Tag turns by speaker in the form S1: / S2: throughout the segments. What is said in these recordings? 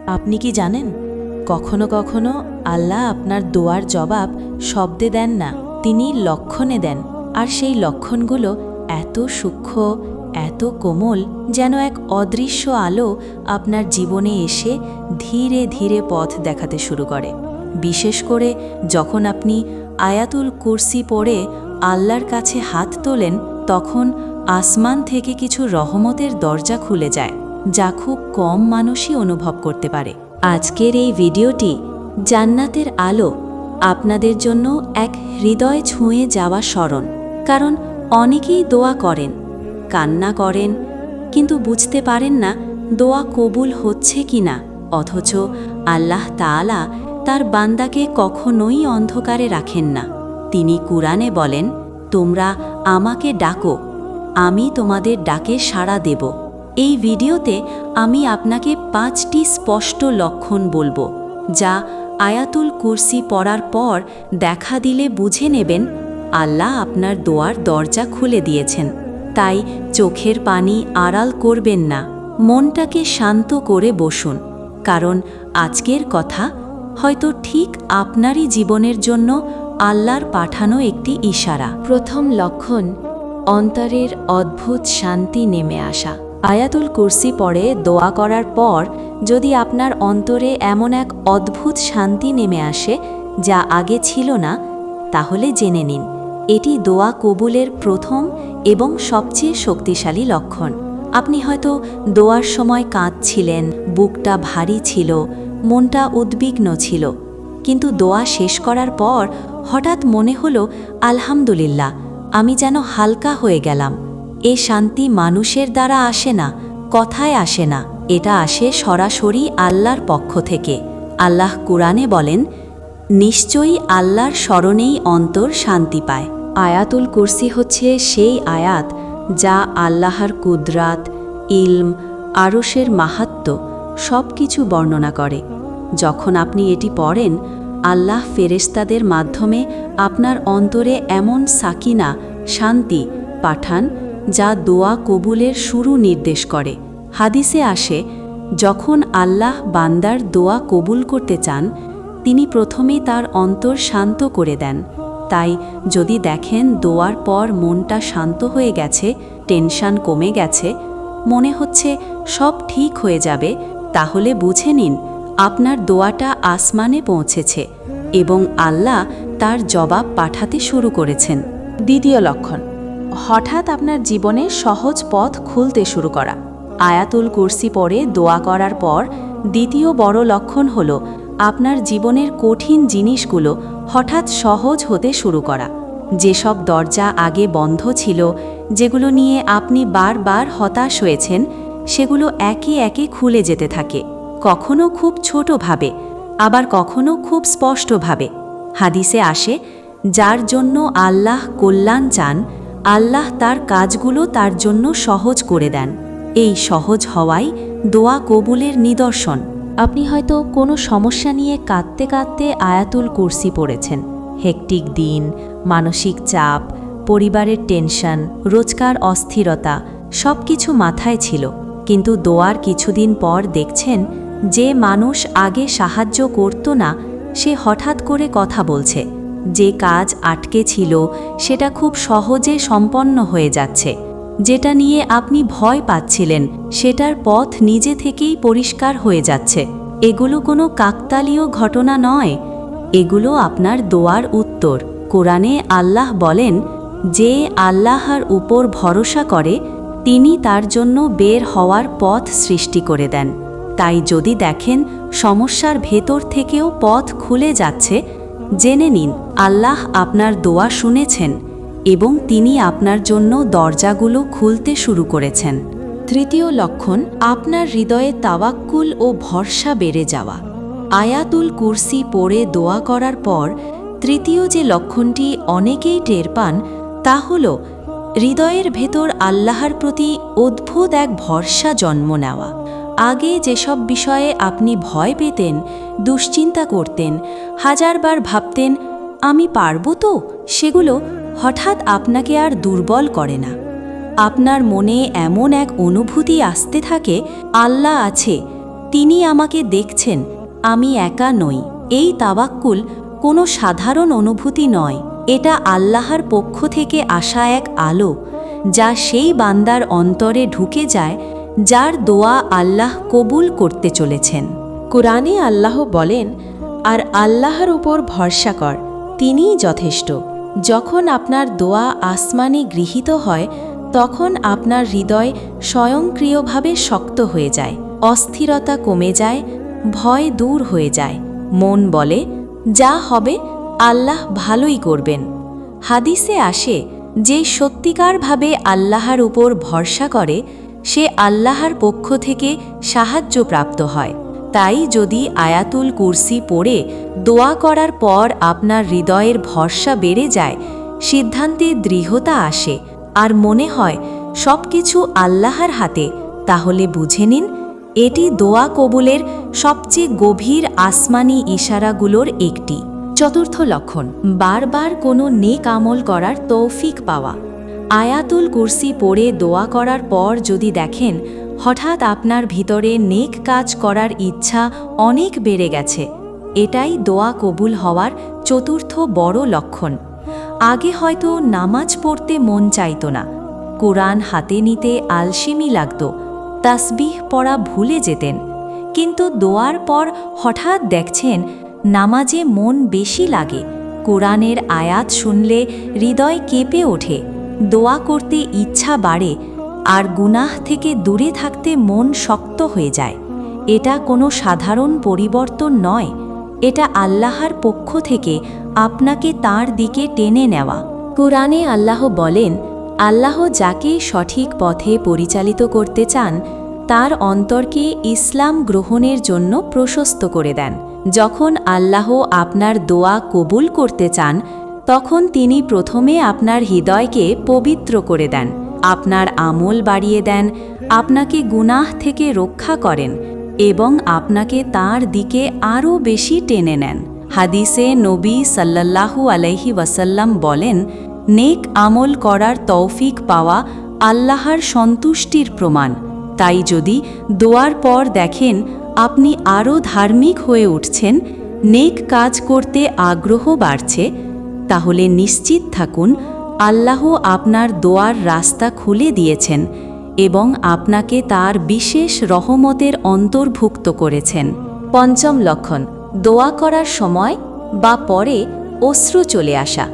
S1: আপনি কি জানেন, কখনো কখনো আল্লাহ আপনার দোয়ার জবাব শব্দে দেন না, তিনি লক্ষণে দেন। আর সেই লক্ষণগুলো এত সূক্ষ্ম, এত কোমল, যেন এক অদৃশ্য আলো আপনার জীবনে এসে ধীরে ধীরে পথ দেখাতে শুরু করে। বিশেষ করে যখন আপনি আয়াতুল কুরসি পড়ে আল্লাহর কাছে হাত তোলেন, তখন আসমান থেকে কিছু রহমতের দরজা খুলে যায়, যা খুব কম মানুষই অনুভব করতে পারে। আজকের এই ভিডিওটি জান্নাতের আলো আপনাদের জন্য এক হৃদয় ছুঁয়ে যাওয়া স্মরণ। কারণ অনেকেই দোয়া করেন, কান্না করেন, কিন্তু বুঝতে পারেন না দোয়া কবুল হচ্ছে কি না। অথচ আল্লাহ তাআলা তার বান্দাকে কখনোই অন্ধকারে রাখেন না। তিনি কুরআনে বলেন, তোমরা আমাকে ডাকো, আমি তোমাদের ডাকে সাড়া দেব। এই ভিডিওতে আমি আপনাকে 5টি স্পষ্ট লক্ষণ বলবো, যা আয়াতুল কুরসি পড়ার পর দেখা দিলে বুঝে নেবেন আল্লাহ আপনার দোয়ার দরজা খুলে দিয়েছেন। তাই চোখের পানি আড়াল করবেন না, মনটাকে শান্ত করে বসুন, কারণ আজকের কথা হয়তো ঠিক আপনারই জীবনের জন্য আল্লাহর পাঠানো একটি ইশারা। প্রথম লক্ষণ, অন্তরের অদ্ভুত শান্তি নেমে আসা। আয়াতুল কুরসি পড়ে দোয়া করার পর যদি আপনার অন্তরে এমন এক অদ্ভুত শান্তি নেমে আসে যা আগে ছিল না, তাহলে জেনে নিন এটি দোয়া কবুলের প্রথম এবং সবচেয়ে শক্তিশালী লক্ষণ। আপনি হয়তো দোয়ার সময় কাঁদছিলেন, বুকটা ভারী ছিল, মনটা উদ্বিগ্ন ছিল, কিন্তু দোয়া শেষ করার পর হঠাৎ মনে হলো, আলহামদুলিল্লাহ, আমি যেন হালকা হয়ে গেলাম। এ শান্তি মানুষের দ্বারা আসে না, কথায় আসে না, এটা আসে সরাসরি আল্লাহর পক্ষ থেকে। আল্লাহ কুরআনে বলেন, নিশ্চয়ই আল্লাহর স্মরণেই অন্তর শান্তি পায়। আয়াতুল কুরসি হচ্ছে সেই আয়াত যা আল্লাহর কুদরাত, ইলম, আরশের মাহাত্ম্য সব কিছু বর্ণনা করে। যখন আপনি এটি পড়েন, আল্লাহ ফেরেশতাদের মাধ্যমে আপনার অন্তরে এমন সাকিনা, শান্তি পাঠান যা দোয়া কবুলের শুরু নির্দেশ করে। হাদিসে আসে, যখন আল্লাহ বান্দার দোয়া কবুল করতে চান, তিনি প্রথমে তার অন্তর শান্ত করে দেন। তাই যদি দেখেন দোয়ার পর মনটা শান্ত হয়ে গেছে, টেনশন কমে গেছে, মনে হচ্ছে সব ঠিক হয়ে যাবে, তাহলে বুঝে নিন আপনার দোয়াটা আসমানে পৌঁছেছে এবং আল্লাহ তার জবাব পাঠাতে শুরু করেছেন। দ্বিতীয় লক্ষণ, হঠাৎ আপনার জীবনে সহজ পথ খুলতে শুরু করা। আয়াতুল কুরসি পড়ে দোয়া করার পর দ্বিতীয় বড় লক্ষণ হল আপনার জীবনের কঠিন জিনিসগুলো হঠাৎ সহজ হতে শুরু করা। যেসব দরজা আগে বন্ধ ছিল, যেগুলো নিয়ে আপনি বারবার হতাশ হয়েছেন, সেগুলো একে একে খুলে যেতে থাকে, কখনো খুব ছোটভাবে, আবার কখনো খুব স্পষ্টভাবে। হাদিসে আসে, যার জন্য আল্লাহ কল্যাণ চান, আল্লাহ তার কাজগুলো তার জন্য সহজ করে দেন। এই সহজ হওয়াই দোয়া কবুলের নিদর্শন। আপনি হয়তো কোনো সমস্যা নিয়ে কাঁদতে কাঁদতে আয়াতুল কুরসি পড়েছেন। হেকটিক দিন, মানসিক চাপ, পরিবারের টেনশন, রোজকার অস্থিরতা সব কিছু মাথায় ছিল, কিন্তু দোয়ার কিছুদিন পর দেখছেন যে মানুষ আগে সাহায্য করত না, সে হঠাৎ করে কথা বলছে। যে কাজ আটকে ছিল সেটা খুব সহজে সম্পন্ন হয়ে যাচ্ছে। যেটা নিয়ে আপনি ভয় পাচ্ছিলেন, সেটার পথ নিজে থেকেই পরিষ্কার হয়ে যাচ্ছে। এগুলো কোনো কাকতালীয় ঘটনা নয়, এগুলো আপনার দোয়ার উত্তর। কোরআনে আল্লাহ বলেন, যে আল্লাহর উপর ভরসা করে তিনি তার জন্য বের হওয়ার পথ সৃষ্টি করে দেন। তাই যদি দেখেন সমস্যার ভেতর থেকেও পথ খুলে যাচ্ছে, জেনে নিন আল্লাহ আপনার দোয়া শুনেছেন এবং তিনি আপনার জন্য দরজাগুলো খুলতে শুরু করেছেন। তৃতীয় লক্ষণ, আপনার হৃদয়ে তাওয়াক্কুল ও ভরসা বেড়ে যাওয়া। আয়াতুল কুরসি পড়ে দোয়া করার পর তৃতীয় যে লক্ষণটি অনেকেই টের পান, তা হল হৃদয়ের ভেতর আল্লাহর প্রতি অদ্ভুত এক ভরসা জন্ম নেওয়া। আগে যেসব বিষয়ে আপনি ভয় পেতেন, দুশ্চিন্তা করতেন, হাজারবার ভাবতেন আমি পারবো তো, সেগুলো হঠাৎ আপনাকে আর দুর্বল করে না। আপনার মনে এমন এক অনুভূতি আসতে থাকে, আল্লাহ আছে, তিনি আমাকে দেখছেন, আমি একা নই। এই তাওয়াক্কুল কোনো সাধারণ অনুভূতি নয়, এটা আল্লাহর পক্ষ থেকে আসা এক আলো, যা সেই বান্দার অন্তরে ঢুকে যায় যার দোয়া আল্লাহ কবুল করতে চলেছেন। কুরআনে আল্লাহ বলেন, আর আল্লাহর উপর ভরসা কর, তিনিই যথেষ্ট। যখন আপনার দোয়া আসমানে গৃহীত হয়, তখন আপনার হৃদয় স্বয়ংক্রিয়ভাবে শক্ত হয়ে যায়, অস্থিরতা কমে যায়, ভয় দূর হয়ে যায়। মন বলে, যা হবে আল্লাহ ভালোই করবেন। হাদিসে আসে, যে সত্যিকারভাবে আল্লাহর উপর ভরসা করে সে আল্লাহর পক্ষ থেকে সাহায্য প্রাপ্ত হয়। তাই যদি আয়াতুল কুরসি পড়ে দোয়া করার পর আপনার হৃদয়ের ভরসা বেড়ে যায়, সিদ্ধান্তে দৃঢ়তা আসে, আর মনে হয় সব কিছু আল্লাহর হাতে, তাহলে বুঝে নিন এটি দোয়া কবুলের সবচেয়ে গভীর আসমানি ইশারাগুলোর একটি। চতুর্থ লক্ষণ, বারবার কোনো নেক আমল করার তৌফিক পাওয়া। আয়াতুল কুরসি পড়ে দোয়া করার পর যদি দেখেন হঠাৎ আপনার ভিতরে নেক কাজ করার ইচ্ছা অনেক বেড়ে গেছে, এটাই দোয়া কবুল হওয়ার চতুর্থ বড় লক্ষণ। আগে হয়তো নামাজ পড়তে মন চাইতো না, কোরআন হাতে নিতে আলসেমি লাগতো, তাসবিহ পড়া ভুলে যেতেন, কিন্তু দোয়ার পর হঠাৎ দেখছেন নামাজে মন বেশি লাগে, কোরআনের আয়াত শুনলে হৃদয় কেঁপে ওঠে, দোয়া করতে ইচ্ছা বাড়ে, আর গুনাহ থেকে দূরে থাকতে মন শক্ত হয়ে যায়। এটা কোনো সাধারণ পরিবর্তন নয়, এটা আল্লাহর পক্ষ থেকে আপনাকে তার দিকে টেনে নেওয়া। কুরআনে আল্লাহ বলেন, আল্লাহ যাকে সঠিক পথে পরিচালিত করতে চান তার অন্তরকে ইসলাম গ্রহণের জন্য প্রশস্ত করে দেন। যখন আল্লাহ আপনার দোয়া কবুল করতে চান, তখন তিনি প্রথমে আপনার হৃদয়কে পবিত্র করে দেন, আপনার আমল বাড়িয়ে দেন, আপনাকে গুনাহ থেকে রক্ষা করেন এবং আপনাকে তার দিকে আরও বেশি টেনে নেন। হাদিসে নবী সাল্লাল্লাহু আলাইহি ওয়াসাল্লাম বলেন, নেক আমল করার তৌফিক পাওয়া আল্লাহর সন্তুষ্টির প্রমাণ। তাই যদি দোয়ার পর দেখেন আপনি আরও ধার্মিক হয়ে উঠছেন, নেক কাজ করতে আগ্রহ বাড়ছে, তাহলে নিশ্চিত থাকুন আল্লাহ আপনার দোয়ার রাস্তা খুলে দিয়েছেন এবং আপনাকে তার বিশেষ রহমতের অন্তর্ভুক্ত করেছেন। পঞ্চম লক্ষণ, দোয়া করার সময় বা পরে অশ্রু চলে আসা।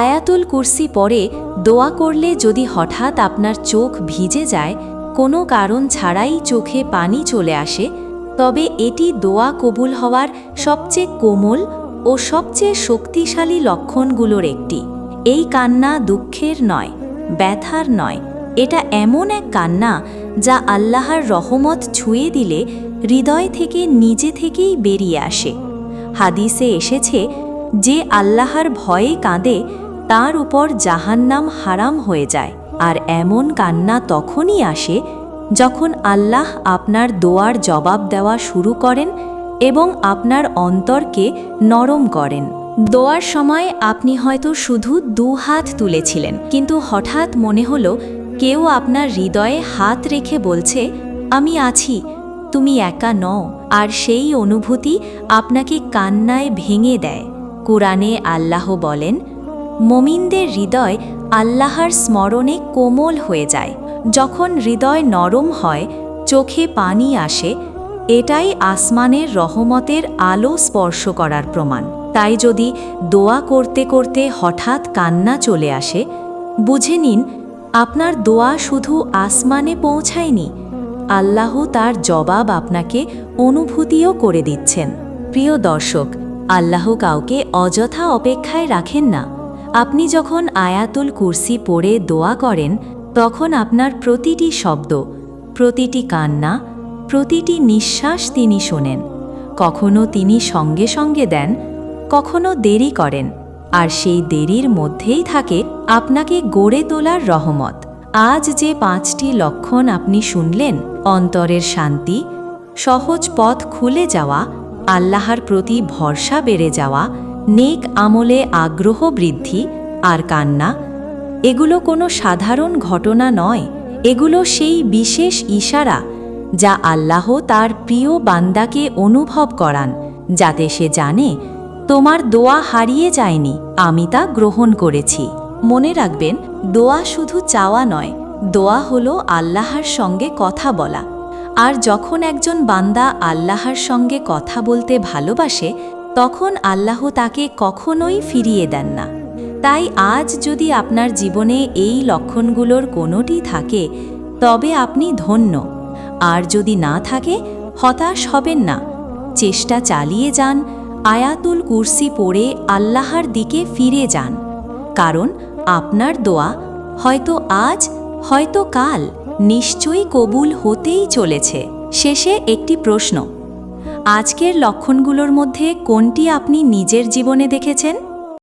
S1: আয়াতুল কুরসি পড়ে দোয়া করলে যদি হঠাৎ আপনার চোখ ভিজে যায়, কোনো কারণ ছাড়াই চোখে পানি চলে আসে, তবে এটি দোয়া কবুল হওয়ার সবচেয়ে কোমল ও সবচেয়ে শক্তিশালী লক্ষণগুলোর একটি। এই কান্না দুঃখের নয়, ব্যথার নয়, এটা এমন এক কান্না যা আল্লাহর রহমত ছুঁয়ে দিলে হৃদয় থেকে নিজে থেকেই বেরিয়ে আসে। হাদিসে এসেছে, যে আল্লাহর ভয়ে কাঁদে তার উপর জাহান্নাম হারাম হয়ে যায়। আর এমন কান্না তখনই আসে যখন আল্লাহ আপনার দোয়ার জবাব দেওয়া শুরু করেন এবং আপনার অন্তরকে নরম করেন। দোয়ার সময় আপনি হয়তো শুধু 2 হাত তুলেছিলেন, কিন্তু হঠাৎ মনে হলো কেউ আপনার হৃদয়ে হাত রেখে বলছে, আমি আছি, তুমি একা নও। আর সেই অনুভূতি আপনাকে কান্নায় ভেঙে দেয়। কুরআনে আল্লাহ বলেন, মুমিনদের হৃদয় আল্লাহর স্মরণে কোমল হয়ে যায়। যখন হৃদয় নরম হয়, চোখে পানি আসে, এটাই আসমানের রহমতের আলো স্পর্শ করার প্রমাণ। তাই যদি দোয়া করতে করতে হঠাৎ কান্না চলে আসে, বুঝে নিন আপনার দোয়া শুধু আসমানে পৌঁছায়নি, আল্লাহ তার জবাব আপনাকে অনুভূতিও করে দিচ্ছেন। প্রিয় দর্শক, আল্লাহ কাউকে অযথা অপেক্ষায় রাখেন না। আপনি যখন আয়াতুল কুরসি পড়ে দোয়া করেন, তখন আপনার প্রতিটি শব্দ, প্রতিটি কান্না, প্রতিটি নিঃশ্বাস তিনি শোনেন। কখনো তিনি সঙ্গে সঙ্গে দেন, কখনো দেরি করেন, আর সেই দেরির মধ্যেই থাকে আপনাকে গড়ে তোলার রহমত। আজ যে 5টি লক্ষণ আপনি শুনলেন, অন্তরের শান্তি, সহজ পথ খুলে যাওয়া, আল্লাহর প্রতি ভরসা বেড়ে যাওয়া, নেক আমলে আগ্রহ বৃদ্ধি আর কান্না, এগুলো কোনো সাধারণ ঘটনা নয়, এগুলো সেই বিশেষ ইশারা যা আল্লাহ তার প্রিয় বান্দাকে অনুভব করান, যাতে সে জানে তোমার দোয়া হারিয়ে যায়নি, আমি তা গ্রহণ করেছি। মনে রাখবেন, দোয়া শুধু চাওয়া নয়, দোয়া হলো আল্লাহর সঙ্গে কথা বলা। আর যখন একজন বান্দা আল্লাহর সঙ্গে কথা বলতে ভালোবাসে, তখন আল্লাহ তাকে কখনোই ফিরিয়ে দেন না। তাই আজ যদি আপনার জীবনে এই লক্ষণগুলোর কোনোটি থাকে, তবে আপনি ধন্য। আর যদি না থাকে, হতাশ হবেন না, চেষ্টা চালিয়ে যান, আয়াতুল কুরসি পড়ে আল্লাহর দিকে ফিরে যান। কারণ আপনার দোয়া হয়তো আজ, হয়তো কাল নিশ্চয়ই কবুল হতেই চলেছে। শেষে একটি প্রশ্ন, আজকের লক্ষণগুলোর মধ্যে কোনটি আপনি নিজের জীবনে দেখেছেন?